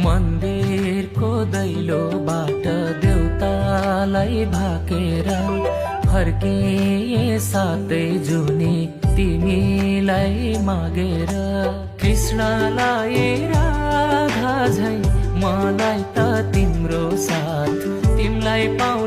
मन्दिरको दैलोबाट देउतालाई भाकेर फर्किए सातै जुनी तिमीलाई मागेर। कृष्णलाई राधा झै मलाई त तिम्रो साथ, तिमीलाई पाउ